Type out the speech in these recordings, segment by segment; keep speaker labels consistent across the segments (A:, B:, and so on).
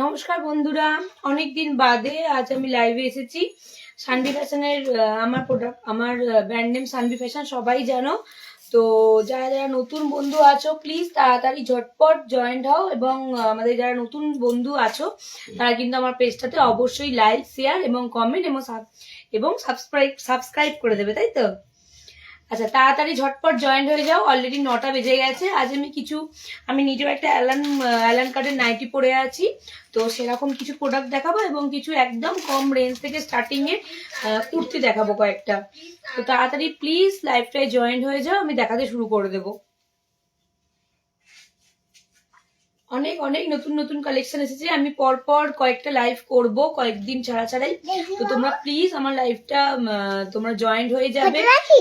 A: নমস্কার বন্ধুরা, অনেকদিন বাদে আজ আমি লাইভে এসেছি। সানভি ফ্যাশনের আমার প্রোডাক্ট, আমার ব্র্যান্ড নেম সানভি ফ্যাশন, সবাই জানো। তো যারা যারা নতুন বন্ধু আছো প্লিজ তাড়াতাড়ি ঝটপট জয়েন্ট হও, এবং আমাদের যারা নতুন বন্ধু আছো তারা কিন্তু আমার পেজটাতে অবশ্যই লাইক, শেয়ার এবং কমেন্ট এবং সাবস্ক্রাইব করে দেবে, তাই তো? আচ্ছা, তাড়াতাড়ি ঝটপট জয়েন্ট হয়ে যাও, অলরেডি 9টা বেজে গেছে। আজ আমি নিজেও একটা অ্যালান কার্ডের নাইটি পরে আছি, তো সেরকম কিছু প্রোডাক্ট দেখাবো এবং কিছু একদম কম রেঞ্জ থেকে স্টার্টিং এর কুর্তি দেখাবো কয়েকটা। তো তাড়াতাড়ি প্লিজ লাইভটায় জয়েন্ট হয়ে যাও, আমি দেখাতে শুরু করে দেবো। অনেক অনেক নতুন নতুন কালেকশন এসেছে, আমি পরপর কয়েকটা লাইভ করব কয়েকদিন ছাড়াই। তো তোমরা প্লিজ আমার লাইভটা তোমরা জয়েন্ট হয়ে যাবে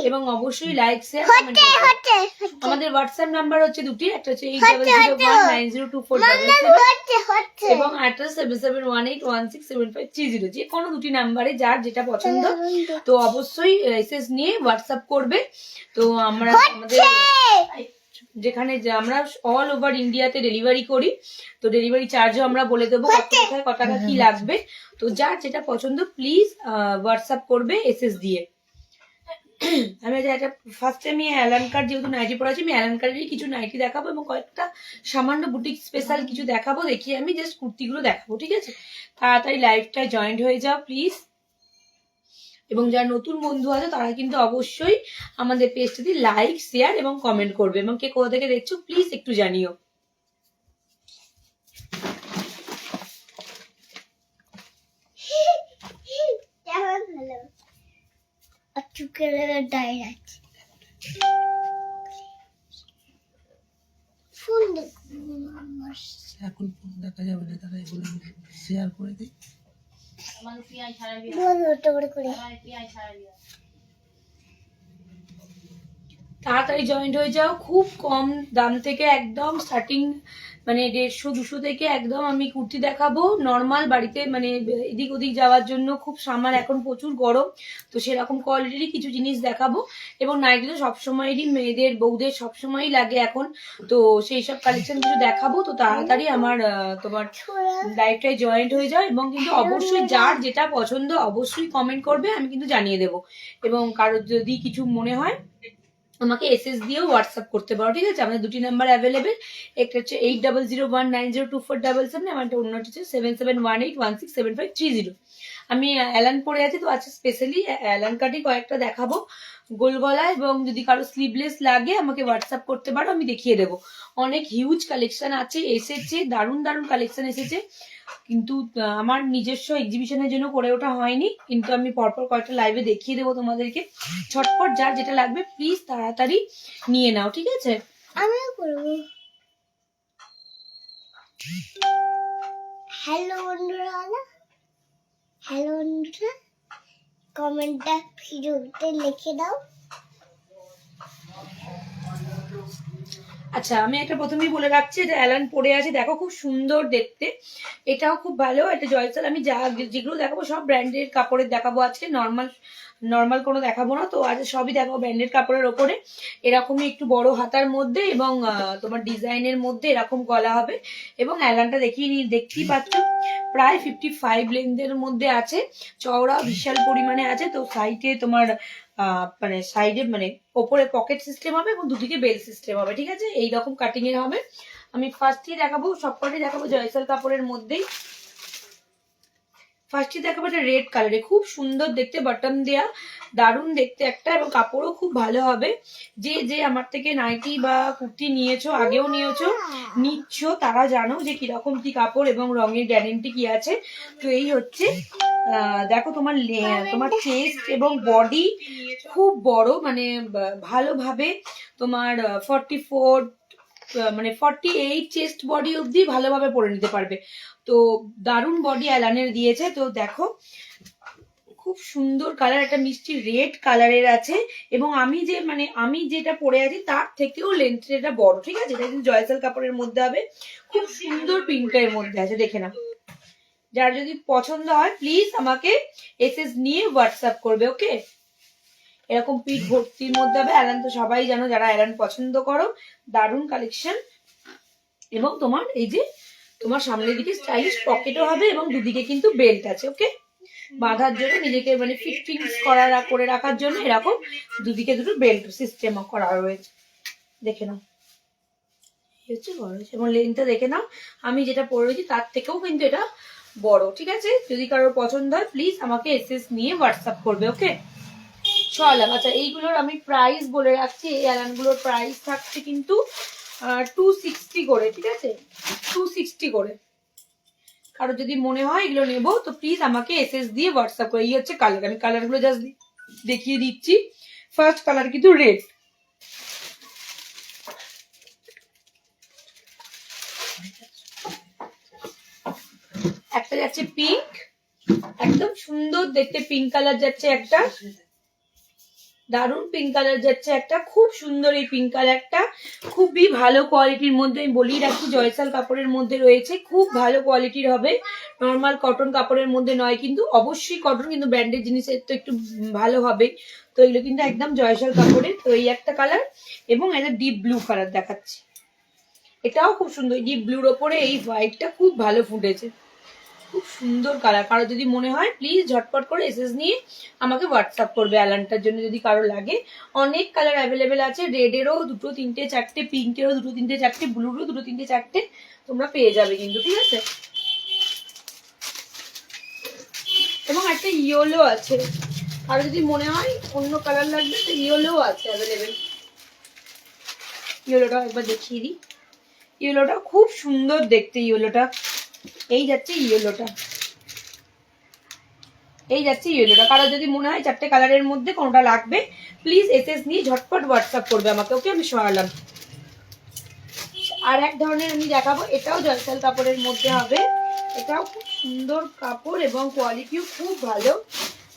A: এবং অবশ্যই লাইক, শেয়ার, কমেন্ট করবে। আমাদের হোয়াটসঅ্যাপ নাম্বার হচ্ছে দুটি, একটা হচ্ছে 8001902477 এবং 887718167530। যে কোনো দুটি নাম্বারে যার যেটা পছন্দ তো অবশ্যই এসএস নিয়ে হোয়াটসঅ্যাপ করবে। তো আমরা আমাদের যেখানে আমরা অল ওভার ইন্ডিয়াতে ডেলিভারি করি, তো ডেলিভারি চার্জও আমরা বলে দেবো কত টাকা কি লাগবে। তো যার যেটা পছন্দ প্লিজ হোয়াটসঅ্যাপ করবে এসএস দিয়ে। আমি ফার্স্টে আমি অ্যালান কার্ড, যেহেতু নাইটি পড়াচ্ছি, আমি অ্যালান কার্ডেরই কিছু নাইটি দেখাবো এবং কয়েকটা সামান্য বুটিক স্পেশাল কিছু দেখাবো। দেখিয়ে আমি জাস্ট কুর্তিগুলো দেখাবো, ঠিক আছে? তাড়াতাড়ি লাইভটায় জয়েন্ট হয়ে যাও প্লিজ। এবং যারা নতুন বন্ধু আছে তারা কিন্তু অবশ্যই আমাদের পেজটাতে লাইক, শেয়ার এবং কমেন্ট করবে, এবং কে কোথা থেকে দেখছো প্লিজ একটু জানিও। এখন দেখা যাবে না, তারা এগুলো শেয়ার করে দিই। তাড়াতাড়ি জয়েন্ট হয়ে যাও, খুব কম দাম থেকে একদম স্টার্টিং, মানে 150-200 থেকে একদম আমি কুর্তি দেখাবো নর্মাল বাড়িতে, মানে এদিক ওদিক যাওয়ার জন্য খুব সামার, এখন প্রচুর গরম, তো সেরকম কোয়ালিটিরই কিছু জিনিস দেখাবো। এবং নাইটি তো সবসময়েরই মেয়েদের বউদের সবসময়ই লাগে এখন, তো সেই সব কালেকশন কিছু দেখাবো। তো তাড়াতাড়ি আমার তোমার লাইভটায় জয়েন্ট হয়ে যাও, এবং কিন্তু অবশ্যই যার যেটা পছন্দ অবশ্যই কমেন্ট করবে, আমি কিন্তু জানিয়ে দেবো। এবং কারোর যদি কিছু মনে হয় আমাকে এসএস দিয়েও হোয়াটসঅ্যাপ করতে পারো, ঠিক আছে? আমাদের দুটি নাম্বার অ্যাভেলেবেল, একটা হচ্ছে 8001902477, আমার অন্য হচ্ছে 7718167530। আমি অ্যালান পরে আছি, তো আজকে স্পেশালি অ্যালান কাটি কয়েকটা দেখাবো গোল গলা, এবং যদি কারো স্লিভলেস লাগে আমাকে হোয়াটসঅ্যাপ করতে পারো, আমি দেখিয়ে দেবো। অনেক হিউজ কালেকশন আছে, এসেছে দারুণ দারুণ কালেকশন এসেছে, কিন্তু আমার নিজস্ব এক্সিবিশনের জন্য করে ওঠা হয়নি, কিন্তু আমি পরপর কয়েকটা লাইভে দেখিয়ে দেবো তোমাদেরকে। ছটপট যার যেটা লাগবে প্লিজ তাড়াতাড়ি নিয়ে নাও, ঠিক আছে? আমিও করব।
B: হ্যালো বন্ধুরা, কমেন্টটা ভিডিওতে লিখে দাও।
A: আচ্ছা, আমি একটা প্রথমেই বলে রাখছি, এটা অ্যালান পরে আছে, দেখো খুব সুন্দর দেখতে, এটাও খুব ভালো। এটা জয়সাল, আমি যেগুলো দেখাবো সব ব্র্যান্ডের কাপড়ের দেখাবো আজকে, নর্মাল কোনো দেখাবো না। তো আজ সবই দেখাবো ব্র্যান্ডের কাপড়ের ওপরে, এরকমই একটু বড় হাতার মধ্যে এবং তোমার ডিজাইনের মধ্যে এরকম গলা হবে। এবং অ্যালানটা দেখতেই পাচ্ছ প্রায় 55 লেন্থের মধ্যে আছে, চওড়া বিশাল পরিমাণে আছে। তো সাইডে তোমার মানে সাইডে মানে ওপরে পকেট সিস্টেম হবে এবং দুদিকে বেল সিস্টেম হবে, ঠিক আছে? এইরকম কাটিং এর হবে। আমি ফার্স্টই দেখাবো, সবকটাই দেখাবো জয়সাল কাপড়ের মধ্যেই। ফার্স্টে দেখাবো এটা রেড কালারে, খুব সুন্দর দেখতে, বটম দেয়া, দারুণ দেখতে একটা, এবং কাপড়ও খুব ভালো হবে। যে আমার থেকে নাইটি বা কুর্তি নিয়েছো, আগেও নিচ্ছ, তারা জানো যে কিরকম কি কাপড় এবং রঙের গ্যারেন্টি কি আছে। তো এই হচ্ছে দেখো তোমার চেস্ট এবং বডি খুব বড়, মানে ভালোভাবে তোমার 44 মানে 48 চেস্ট বডি অব্দি ভালোভাবে পরে নিতে পারবে। তো দারুণ বডি অ্যালানের দিয়েছে। তো দেখো খুব সুন্দর কালার, একটা মিষ্টি রেড কালারের আছে, এবং আমি যেটা পরে আছি তার থেকেও লেন্থটা বড়, ঠিক আছে? এটা কিন্তু জয়সাল কাপড়ের মধ্যে হবে, খুব সুন্দর প্রিন্টের মধ্যে আছে, দেখে নাও। যার যদি পছন্দ হয় প্লিজ আমাকে এসএস নিয়ে হোয়াটসঅ্যাপ করবে, ওকে? এরকম পিঠ ভর্তির মধ্যে হবে। অ্যালান তো সবাই জানো, যারা অ্যালান পছন্দ করো, দারুণ কালেকশন। এবং তোমার এই যে তোমার সামনের দিকে স্টাইলিশ পকেটও হবে এবং দুদিকে কিন্তু বেল্ট আছে। ওকে, বাঁধার জন্য নিজেকে মানে ফিটিংস করে রাখার জন্য এরকম দুদিকে দুটো বেল্ট সিস্টেম করা রয়েছে। দেখে নাও, হচ্ছে বড় হয়েছে এবং লেন্থটা দেখে নাও, আমি যেটা পরে রয়েছি তার থেকেও কিন্তু এটা বড়। ঠিক আছে, যদি কারোর পছন্দ হয় প্লিজ আমাকে এসএস নিয়ে হোয়াটসঅ্যাপ করবে। ওকে, চল। আচ্ছা, এইগুলোর আমি প্রাইস বলে রাখছি। এই অ্যালানগুলোর প্রাইস থাকছে কিন্তু 260 করে। ঠিক আছে, 260 করে। কারো যদি মনে হয় এগুলো নেবো তো প্লিজ আমাকে এসএস দিয়ে হোয়াটসঅ্যাপ করে। এই হচ্ছে কালার, আমি কালারগুলো জাস্ট দেখিয়ে দিচ্ছি। ফার্স্ট কালার কিন্তু রেড, একটা যাচ্ছে পিঙ্ক, একদম সুন্দর দেখতে পিঙ্ক কালার যাচ্ছে একটা, দারুণ পিঙ্ক কালার যাচ্ছে একটা, খুব সুন্দর এই পিঙ্ক কালারটা, খুবই ভালো কোয়ালিটির মধ্যে। আমি বলেই রাখি জয়সাল কাপড়ের মধ্যে রয়েছে, খুব ভালো কোয়ালিটির হবে, নর্মাল কটন কাপড়ের মধ্যে নয় কিন্তু। অবশ্যই কটন, কিন্তু ব্র্যান্ডেড জিনিসের তো একটু ভালো হবে। তো এগুলো কিন্তু একদম জয়সাল কাপড়ের। তো এই একটা কালার এবং একটা ডিপ ব্লু কালার দেখাচ্ছি, এটাও খুব সুন্দর। ডিপ ব্লুর ওপরে এই হোয়াইটটা খুব ভালো ফুটেছে, খুব সুন্দর কালার। কারো যদি মনে হয় প্লিজ ঝটপট করে এসএস নিয়ে আমাকে হোয়াটসঅ্যাপ করবে অ্যালানটার জন্য যদি কারো লাগে। অনেক কালার অ্যাভেলেবেল আছে, রেডেরও 2, 3, 4, পিঙ্কেরও 2, 3, 4, ব্লুরও 2, 3, 4 তোমরা পেয়ে যাবে কিন্তু। ঠিক আছে, এবং একটা ইয়েলো আছে, আর যদি মনে হয় অন্য কালার লাগবে তো ইয়েলো আছে অ্যাভেলেবেল। ইয়েলোটা একবার দেখিয়ে দিই, ইয়েলোটা খুব সুন্দর দেখতে। ইয়েলোটা এই যাচ্ছে, ইয়েলোটা এই যাচ্ছে, ইয়েলোটা। কারো যদি মনে হয় 4টে কালারের মধ্যে কোনটা লাগবে প্লিজ এসএস নিয়ে ঝটপট হোয়াটসঅ্যাপ করবে আমাকে। ওকে, আমি সরালাম। আর এক ধরনের আমি দেখাবো, এটাও জয়সাল কাপড়ের মধ্যে হবে, এটাও খুব সুন্দর কাপড় এবং কোয়ালিটিও খুব ভালো।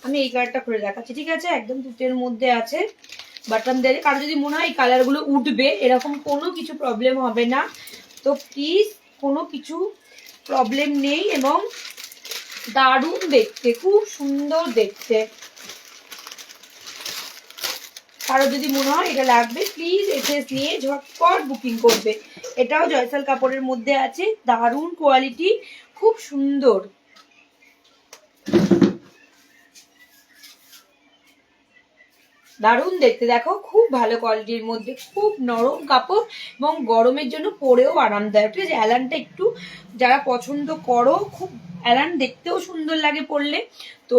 A: আমি এই কালারটা করে দেখাচ্ছি। ঠিক আছে, একদম তুটের মধ্যে আছে, বাটন দেয়। কারো যদি মনে হয় এই কালারগুলো উঠবে, এরকম কোনো কিছু প্রবলেম হবে না। তো প্লিজ, কোনো কিছু প্রবলেম নেই এবং দারুণ দেখতে, খুব সুন্দর দেখতে। কারো যদি মনে হয় এটা লাগবে প্লিজ এসএস নিয়ে ঝটপট বুকিং করবে। এটাও জয়সাল কাপড়ের মধ্যে আছে, দারুণ কোয়ালিটি, খুব সুন্দর। দারুণ দেখতে, দেখো খুব ভালো কোয়ালিটির মধ্যে, খুব নরম কাপড় এবং গরমের জন্য পরেও আরামদায়ক। ঠিক আছে, অ্যালানটা একটু যারা পছন্দ করো, খুব অ্যালান দেখতেও সুন্দর লাগে পরলে। তো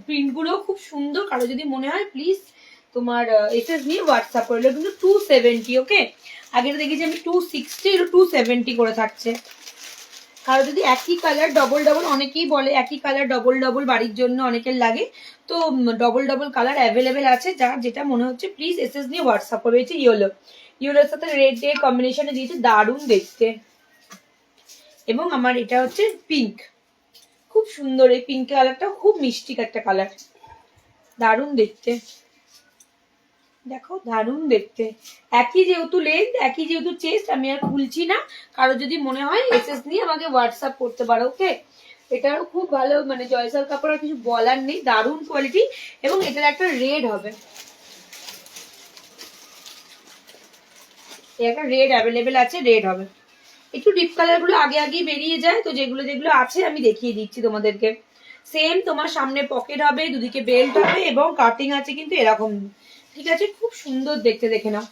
A: প্রিন্টগুলো খুব সুন্দর। কারো যদি মনে হয় প্লিজ তোমার এসএস নিয়ে হোয়াটসঅ্যাপ করলে। কিন্তু 270। ওকে, আগে দেখেছি আমি 260, 270 করে থাকছে। কারো যদি একই কালার ডবল ডবল, অনেকেই বলে একই কালার ডবল ডবল বাড়ির জন্য অনেকের লাগে, তো ডবল ডবল কালার অ্যাভেলেবেল আছে। যার যেটা মনে হচ্ছে প্লিজ এসএস নিয়ে হোয়াটসঅ্যাপ করবে। হচ্ছে ইয়েলো, ইয়েলোর সাথে রেড এর কম্বিনেশনে দিয়েছে, দারুণ দেখতে। এবং আমার এটা হচ্ছে পিঙ্ক, খুব সুন্দর। এই পিঙ্ক কালারটা খুব মিষ্টি একটা কালার, দারুণ দেখতে। দেখো দারুণ দেখতে, একই যেহেতু লেন্থ, একই যেহেতু চেস্ট, আমি আর খুলছি না। কারো যদি মনে হয় এসএস নিয়ে আমাকে হোয়াটসঅ্যাপ করতে পারো। ওকে, এটারও খুব ভালো, মানে জয়সাল কাপড় আর কিছু বলার নেই, দারুণ কোয়ালিটি। এবং এটার একটা রেড হবে, একটা রেড অ্যাভেলেবেল আছে, রেড হবে। একটু ডিপ কালার গুলো আগে আগেই বেরিয়ে যায়, তো যেগুলো যেগুলো আছে আমি দেখিয়ে দিচ্ছি তোমাদেরকে। সেম তোমার সামনে পকেট হবে, দুদিকে বেল্ট হবে এবং কাটিং আছে কিন্তু এরকম। ঠিক আছে, খুব সুন্দর দেখতে, দেখে নাও।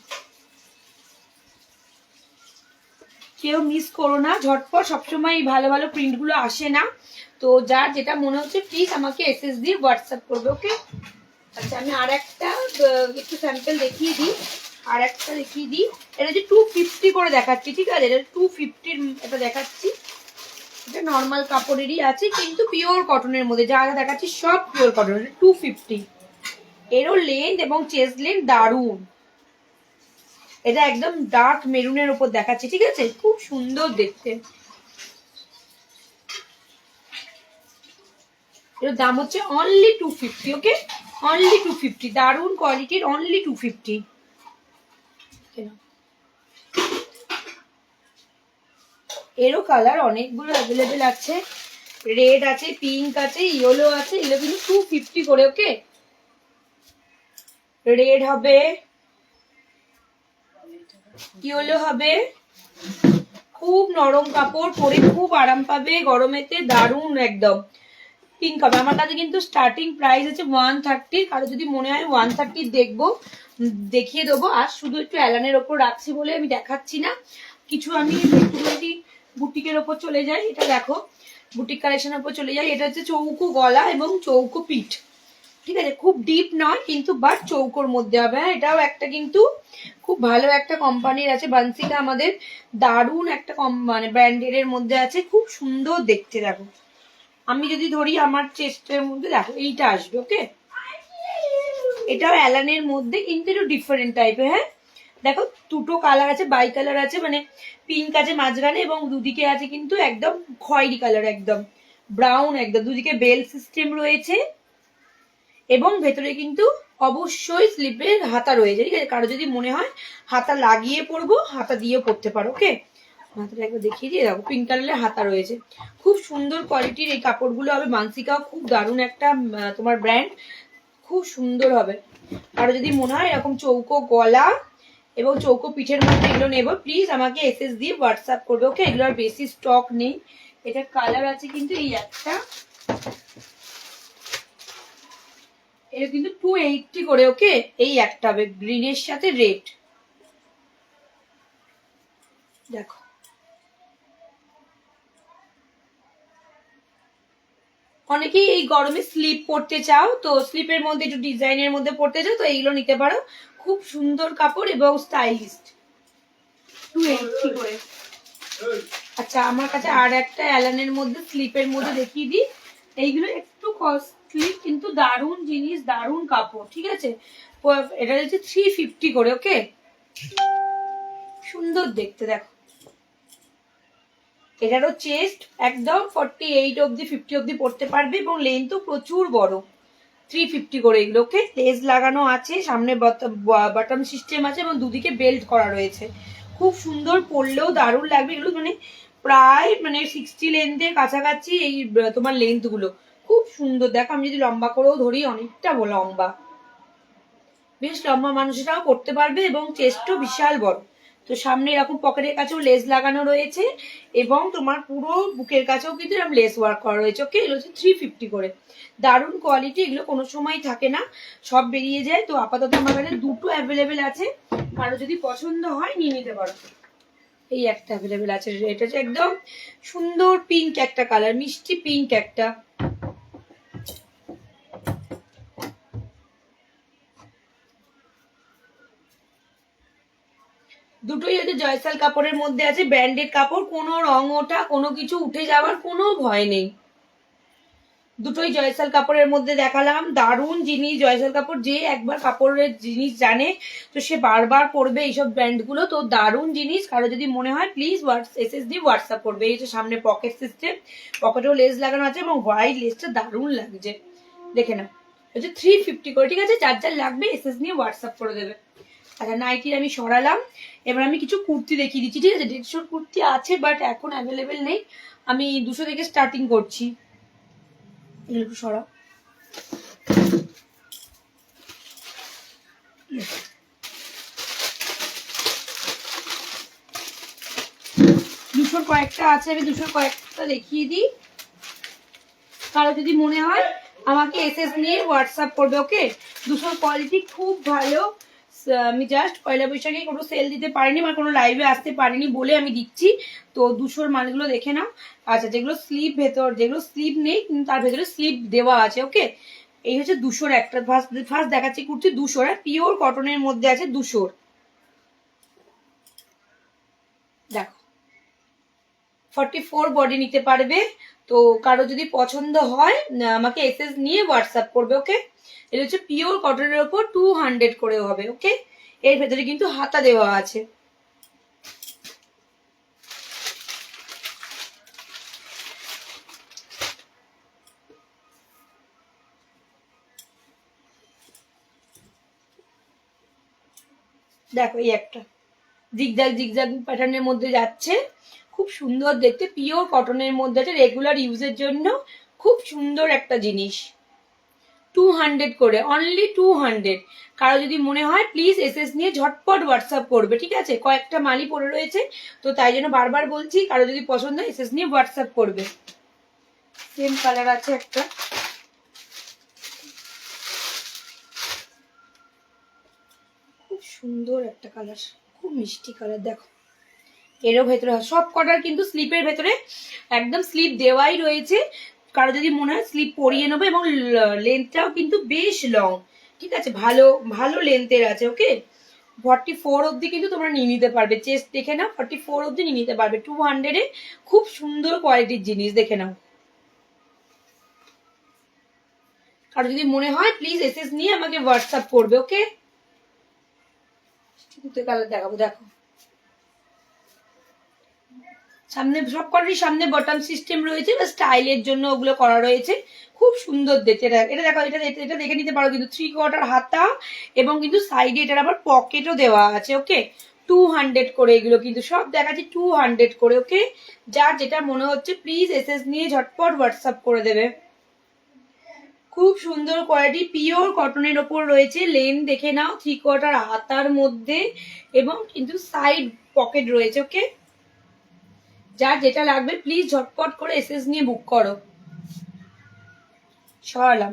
A: কেউ মিস করো না, ঝটপট। সবসময় ভালো ভালো প্রিন্ট গুলো আসে না, তো যার যেটা মনে হচ্ছে প্লিজ আমাকে এসএস দিয়ে হোয়াটসঅ্যাপ করবে। ওকে, আচ্ছা আমি আর একটা একটু স্যাম্পল দেখিয়ে দিই, আর একটা দেখিয়ে দিই। এটা যে 250 করে দেখাচ্ছি। ঠিক আছে, এটা 250 এটা দেখাচ্ছি। এটা নর্মাল কাপড়েরই আছে কিন্তু পিওর কটনের মধ্যে, যা যা দেখাচ্ছি সব পিওর কটন। 250, এরও লেন্থ এবং চেস্ট লেন্থ দারুণ। এটা একদম ডার্ক মেরুনের উপর দেখাচ্ছি। ঠিক আছে, খুব সুন্দর দেখতে। এর দাম হচ্ছে অনলি 250। ওকে, অনলি 250, দারুণ কোয়ালিটির, অনলি 250। এরও কালার অনেকগুলো অ্যাভেলেবেল আছে, রেড আছে, পিঙ্ক আছে, ইয়েলো আছে। এগুলো কিন্তু 250 করে। ওকে, রেড হবে, ইয়েলো হবে, খুব নরম কাপড়, পরে খুব আরাম পাবে গরমেতে, দারুণ একদম পিঙ্ক হবে। আমার কাছে কিন্তু স্টার্টিং প্রাইস আছে 130, কারো যদি মনে হয় 130 দেখবো দেখিয়ে দেবো। আর শুধু একটু অ্যালানের ওপর রাখছি বলে আমি দেখাচ্ছি না, কিছু আমি একটুখানি বুটিকের ওপর চলে যাই। এটা দেখো বুটিক কালেকশনের ওপর চলে যাই। এটা হচ্ছে চৌকো গলা এবং চৌকো পিঠ, ঠিক আছে, খুব ডিপ নয় কিন্তু বাট চৌকোর মধ্যে হবে। হ্যাঁ, এটাও একটা কিন্তু খুব ভালো একটা কোম্পানির আছে, বান্সিকা আমাদের দারুণ একটা মানে ব্র্যান্ডেড এর মধ্যে আছে, খুব সুন্দর দেখতে। দেখো আমি যদি ধরি আমার চেস্টের মধ্যে, দেখো এইটা আসবে, ওকে, এটাও অ্যালানের মধ্যে কিন্তু একটু ডিফারেন্ট টাইপের। হ্যাঁ দেখো দুটো কালার আছে, বাই কালার আছে, মানে পিঙ্ক আছে মাঝখানে এবং দুদিকে আছে কিন্তু একদম খয়েরি কালার, একদম ব্রাউন, একদম দুদিকে বেল সিস্টেম রয়েছে এবং ভেতরে কিন্তু অবশ্যই স্লিপের হাতা রয়েছে, ঠিক আছে, কারো যদি মনে হয় হাতা লাগিয়ে পরবো হাতা দিয়ে পরতে পারো। ওকে, হাতাটা একবার দেখিয়ে দিয়ে দেখো পিঙ্ক কালারের হাতা রয়েছে, খুব সুন্দর কোয়ালিটির এই কাপড়গুলো হবে। মানসিকাও খুব দারুণ একটা তোমার ব্র্যান্ড, খুব সুন্দর হবে। কারো যদি মনে হয় এরকম চৌকো গলা এবং চৌকো পিঠের মধ্যে এগুলো নেবো, প্লিজ আমাকে এসএস দিয়ে হোয়াটসঅ্যাপ করবে। ওকে, এগুলোর বেশি স্টক নেই। এটা কালার আছে কিন্তু এই একটা, এটা কিন্তু 280 করে। ওকে, এই একটা হবে গ্রিনের সাথে রেড, দেখো অনেকেই এই গরমে স্লিপ পরতে চাও, তো স্লিপের মধ্যে একটু ডিজাইনের মধ্যে পরতে চাও, তো এইগুলো নিতে পারো, খুব সুন্দর কাপড় এবং স্টাইলিস্ট, 280 করে। আচ্ছা আমার কাছে আর একটা অ্যালানের মধ্যে স্লিপের মধ্যে দেখিয়ে দিই, এইগুলো একটু কস্টলি কিন্তু দারুণ জিনিস, দারুণ কাপড়, ঠিক আছে, এটা হচ্ছে 350 করে। ওকে, সুন্দর দেখতে, দেখো এটারও চেস্ট একদম 48 অব্দি 50 অব্দি পড়তে পারবে এবং লেন্থও প্রচুর বড়, 350 করে এগুলো। ওকে, লেস লাগানো আছে, সামনে বাটন সিস্টেম আছে এবং দুদিকে বেল্ট করা রয়েছে, খুব সুন্দর, পরলেও দারুণ লাগবে। এগুলো মানে প্রায় মানে 60 লেন্থের কাছাকাছি এই তোমার লেন্থ গুলো, খুব সুন্দর। দেখো আমি যদি লম্বা করেও ধরি অনেকটা লম্বা, বেশ লম্বা মানুষেরাও পরতে পারবে এবং চেস্টও বিশাল বড়। তো সামনে এরকম পকেটের কাছেও লেস লাগানো রয়েছে এবং তোমার পুরো বুকের কাছেও কিন্তু এরকম লেস ওয়ার্ক করা রয়েছে। ওকে, এগুলো হচ্ছে 350 করে, দারুণ কোয়ালিটি, এগুলো কোনো সময় থাকে না, সব বেরিয়ে যায়। তো আপাতত আমার কাছে দুটো অ্যাভেলেবেল আছে, কারো যদি পছন্দ হয় নিয়ে নিতে পারো। এই একটা অ্যাভেলেবেল আছে, এটা হচ্ছে একদম সুন্দর পিঙ্ক একটা কালার, মিষ্টি পিঙ্ক একটা, দুটোই হচ্ছে জয়সাল কাপড়ের মধ্যে আছে, ব্র্যান্ডেড কাপড়, কোনো রং ওঠা কোনো কিছু উঠে যাওয়ার কোনো ভয় নেই। দুটোই জয়সাল কাপড়ের মধ্যে দেখালাম, দারুণ জিনিস। জয়সাল কাপড় যে একবার কাপড়ের জিনিস জানে তো সে বারবার পরবে এইসব ব্র্যান্ডগুলো, তো দারুণ জিনিস। কারো যদি মনে হয় প্লিজ এসএস দিয়ে হোয়াটসঅ্যাপ করবে। এই যে সামনে পকেট সিস্টেম, পকেটেও লেস লাগানো আছে এবং হোয়াইট লেসটা দারুণ লাগছে, দেখে না, হচ্ছে 350 করে, ঠিক আছে, যার যার লাগবে এসএস নিয়ে হোয়াটসঅ্যাপ করে দেবে। আচ্ছা নাইটির আমি সরালাম, এবার আমি কিছু কুর্তি দেখিয়ে দিচ্ছি, ঠিক আছে, 150 কুর্তি আছে বাট এখন অ্যাভেলেবেল নেই, আমি 200 থেকে স্টার্টিং করছি। একটু সরাও, দুশোর কয়েকটা আছে, আমি দুশোর কয়েকটা দেখিয়ে দিই, কারো যদি মনে হয় আমাকে এসএস নিয়ে হোয়াটসঅ্যাপ করবে। ওকে, দুশোর কোয়ালিটি খুব ভালো, আমি জাস্ট পয়লা বৈশাখে কোনো সেল দিতে পারিনি, মানে কোনো লাইভে আসতে পারিনি বলে আমি দিচ্ছি, তো দুশোর মালগুলো দেখে নাও। আচ্ছা যেগুলো স্লিপ ভেতর, যেগুলো স্লিপ নেই কিন্তু তার ভেতরে স্লিপ দেওয়া আছে। ওকে, এই হচ্ছে দুশোর একটা, ফার্স্ট দেখাচ্ছি কুর্তি, দুশোর, পিওর কটনের মধ্যে আছে, দুশোর, দেখো 44 বডি নিতে পারবে। তো কারো যদি পছন্দ হয় আমাকে এসএস নিয়ে হোয়াটসঅ্যাপ করবে। ওকে, এটা হচ্ছে পিওর কটনের ওপর 200 করে হবে। ওকে, এর ভেতরে কিন্তু হাতা দেওয়া আছে, দেখো এই একটা জিগজাগ জিগজাগ প্যাটার্নের মধ্যে যাচ্ছে, খুব সুন্দর দেখতে, পিওর কটনের মধ্যে আছে, রেগুলার ইউজের জন্য খুব সুন্দর একটা জিনিস, 200 করে, অনলি 200। কারো যদি মনে হয় প্লিজ এসএস নিয়ে ঝটপট হোয়াটসঅ্যাপ করবে, ঠিক আছে? কয়েকটা মালই পড়ে রয়েছে, তো তাই জন্য বারবার বলছি, কারো যদি পছন্দ হয় এসএস নিয়ে হোয়াটসঅ্যাপ করবে। সেম কালার আছে একটা, খুব সুন্দর একটা কালার, খুব মিষ্টি কালার। দেখো এরও ভেতরে সব কটার কিন্তু স্লিপের ভেতরে একদম স্লিপ দেওয়াই রয়েছে। কারো যদি মনে হয় স্লিপ পরিয়ে নেবো, এবং লেন্থটাও কিন্তু বেশ লং, ঠিক আছে? ভালো ভালো লেন্থের আছে। ওকে, 44 অব্দি কিন্তু তোমরা নিয়ে নিতে পারবে। চেস্ট দেখে নাও, 44 অব্দি নিয়ে নিতে পারবে 200 এ। খুব সুন্দর কোয়ালিটির জিনিস, দেখে নাও। কারো যদি মনে হয় প্লিজ এসএস নিয়ে আমাকে হোয়াটসঅ্যাপ করবে। ওকে, কালার দেখাবো, দেখো সামনে সব কটারই সামনে বটম সিস্টেম রয়েছে, বা স্টাইলের জন্য ওগুলো করা রয়েছে। খুব সুন্দর দেখতে। এটা দেখো, এটা দেখে নিতে পারো কিন্তু 3/4 হাতা, এবং কিন্তু সাইডে এটার আবার পকেটও দেওয়া আছে। ওকে, 200 করে এগুলো কিন্তু সব দেখাচ্ছি 200 করে। ওকে, যার যেটা মনে হচ্ছে প্লিজ এসএস নিয়ে ঝটপট হোয়াটসঅ্যাপ করে দেবে। খুব সুন্দর কোয়ালিটি, পিওর কটনের ওপর রয়েছে। লেন দেখে নাও, 3/4 হাতার মধ্যে, এবং কিন্তু সাইড পকেট রয়েছে। ওকে, যার যেটা লাগবে প্লিজ ঝটপট করে এসএস নিয়ে বুক করো। সরালাম,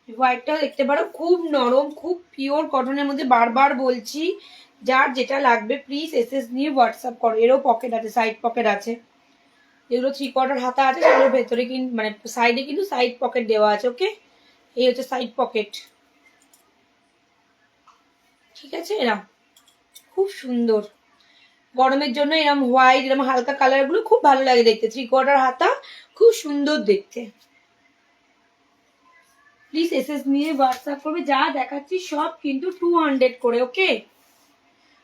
A: হোয়াইটটাও দেখতে পারো, খুব নরম, খুব পিওর কটনের মধ্যে। বারবার বলছি, যার যেটা লাগবে প্লিজ এসএস নিয়ে হোয়াটসঅ্যাপ করো। এরও পকেট আছে, সাইড পকেট আছে। যেগুলো 3/4 হাতা আছে সেগুলোর ভেতরে কিন্তু মানে সাইডে কিন্তু সাইড পকেট দেওয়া আছে। ওকে, এই হচ্ছে সাইড পকেট, ঠিক আছে? এরম খুব সুন্দর, গরমের জন্য এরকম হোয়াইট, এরকম হালকা কালার গুলো খুব ভালো লাগে দেখতে। 3/4 হাতা, খুব সুন্দর দেখতে। প্লিজ এসএস নিয়ে হোয়াটসঅ্যাপ করবে। যা দেখাচ্ছি সব কিন্তু 200 করে। ওকে,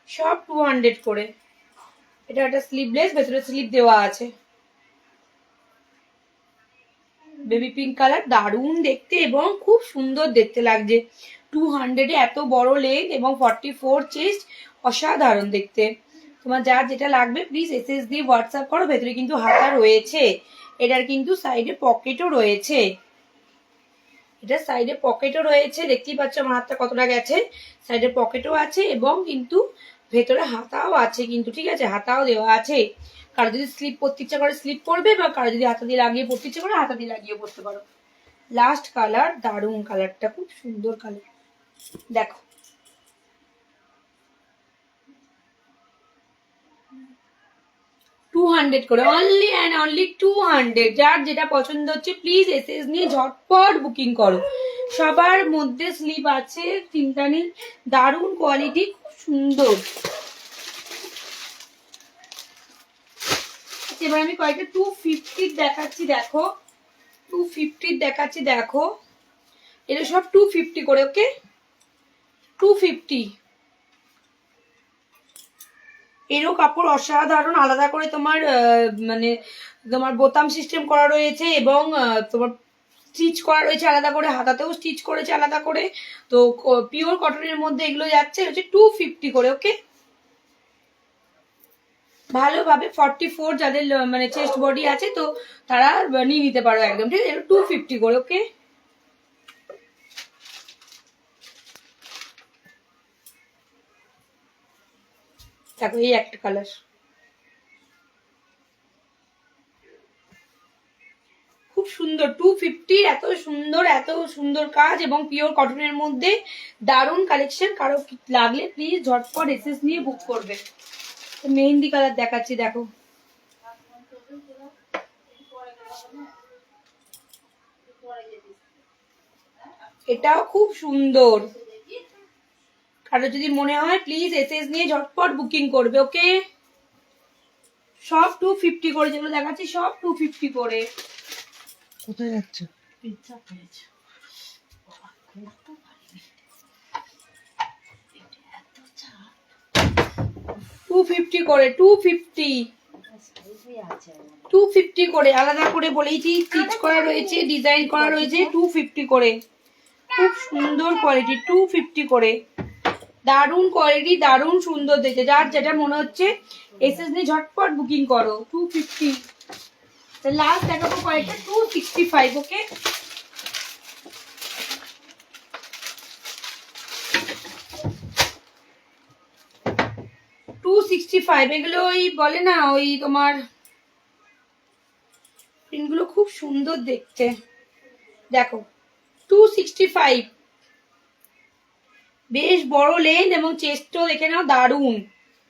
A: সব 200 করে। এটা একটা স্লিভলেস, ভেতরে স্লিভ দেওয়া আছে। বেবি পিঙ্ক কালার, দারুণ দেখতে এবং খুব সুন্দর দেখতে লাগছে। 200 এত বড় লেগ এবং 44 চেস্ট, অসাধারণ দেখতে। তোমার যার যেটা লাগবে প্লিজ এসএস দিয়ে হোয়াটসঅ্যাপ করো। ভেতরে কিন্তু হাতা রয়েছে, এটার কিন্তু সাইডে পকেটও রয়েছে। এটা সাইডে পকেটও রয়েছে, দেখতেই পাচ্ছ আমার হাতটা কতটা গেছে। সাইডে পকেটও আছে, এবং কিন্তু ভেতরে হাতাও আছে কিন্তু, ঠিক আছে? হাতাও দেওয়া আছে। কারো যদি স্লিপ পরতে ইচ্ছা করে স্লিপ পরবে, বা কারো যদি হাতা দিয়ে লাগিয়ে পরতে ইচ্ছা করে হাতা দিয়ে লাগিয়ে পরতে পারো। লাস্ট কালার, দারুণ কালারটা, খুব সুন্দর কালার। দেখো $200 করে, অনলি অ্যান্ড অনলি 200। যার যেটা পছন্দ হচ্ছে প্লিজ এসএস নিয়ে ঝটপট বুকিং করো। সবার মধ্যে স্লিপ আছে, চিন্তা নেই। দারুণ কোয়ালিটি, খুব সুন্দর। এবার আমি কয়েকটা 250 দেখাচ্ছি, দেখো 250 দেখাচ্ছি, দেখো এটা সব 250 করে। ওকে, 250। এরও কাপড় অসাধারণ, আলাদা করে তোমার মানে তোমার বোতাম সিস্টেম করা রয়েছে, এবং তোমার স্টিচ করা রয়েছে আলাদা করে, হাতাতেও স্টিচ করেছে আলাদা করে। তো পিওর কটনের মধ্যে এগুলো যাচ্ছে হচ্ছে 250 করে। ওকে, ভালোভাবে 44 যাদের মানে চেস্ট বডি আছে, তো তারা নিয়ে নিতে পারো একদম, ঠিক আছে? 250 করে। ওকে, দেখো এই একটা কালার, খুব সুন্দর। 250, এত সুন্দর কাজ, এবং পিওর কটনের মধ্যে দারুণ কালেকশন। কারো লাগলে প্লিজ ঝটপট এসএস নিয়ে বুক করবে। মেহেন্দি কালার দেখাচ্ছি, দেখো এটাও খুব সুন্দর। কারো যদি মনে হয় প্লিজ এসএস নিয়ে ঝটপট বুকিং করবে। ওকে, সব 250 করে, যেগুলো দেখাচ্ছি সব 250 করে।
C: কোথায় যাচ্ছে?
A: 250 করে, 250 করে, আলাদা করে বলেইছি। স্টিচ করা রয়েছে, ডিজাইন করা রয়েছে, 250 করে। খুব সুন্দর কোয়ালিটি, 250 করে। দারুণ কোয়ালিটি, দারুণ সুন্দর দেখতে। যার যেটা মনে হচ্ছে এসএস নিয়ে ঝটপট বুকিং করো। 250। লাস্ট দেখাবো কয়েকটা 265। ওকে, 265, এগুলো ওই বলে না ওই তোমার প্রিন্টগুলো খুব সুন্দর দেখতে। দেখো 265, বেশ বড় লেন এবং চেস্টও দেখে নাও দারুন,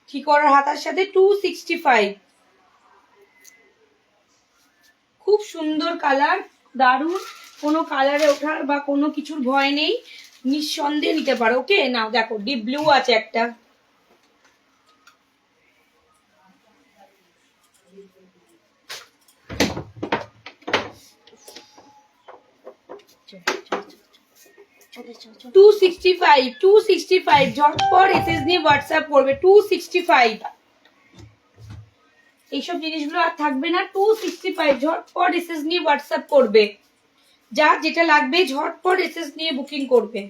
A: ঠিক করার হাতার সাথে 265, খুব সুন্দর কালার, দারুন, কোনো কালারে ওঠার বা কোনো কিছুর ভয় নেই, নিঃসন্দেহে নিতে পারো। ওকে, নাও দেখো ডিপ ব্লু আছে একটা,
B: চলে চল চল
A: 265 ঝটপট এসএস নিয়ে হোয়াটসঅ্যাপ করবে। 265, এইসব জিনিসগুলো আর থাকবে না। 265 ঝটপট এসএস নিয়ে হোয়াটসঅ্যাপ করবে, যা যেটা লাগবে ঝটপট এসএস নিয়ে বুকিং করবে।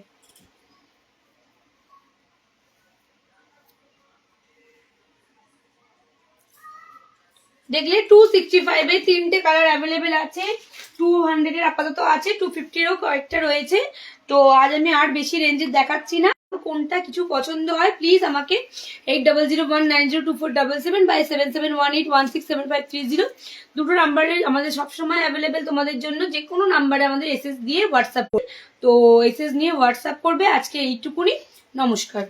A: দেখলে 265 এ তিনটে কালার অ্যাভেলেবেল আছে, 200 এর আপাতত আছে, 250 এরও কয়েকটা রয়েছে। তো আজ আমি আর বেশি রেঞ্জের দেখাচ্ছি না, কোনটা কিছু পছন্দ হয় প্লিজ আমাকে 8001902477 বা 7718167530 দুটো নাম্বারে আমাদের সবসময় অ্যাভেলেবেল তোমাদের জন্য, যে কোনো নাম্বারে আমাদের এসএস দিয়ে হোয়াটসঅ্যাপ করবে। তো এসএস নিয়ে হোয়াটসঅ্যাপ করবে। আজকে এইটুকুনি, নমস্কার।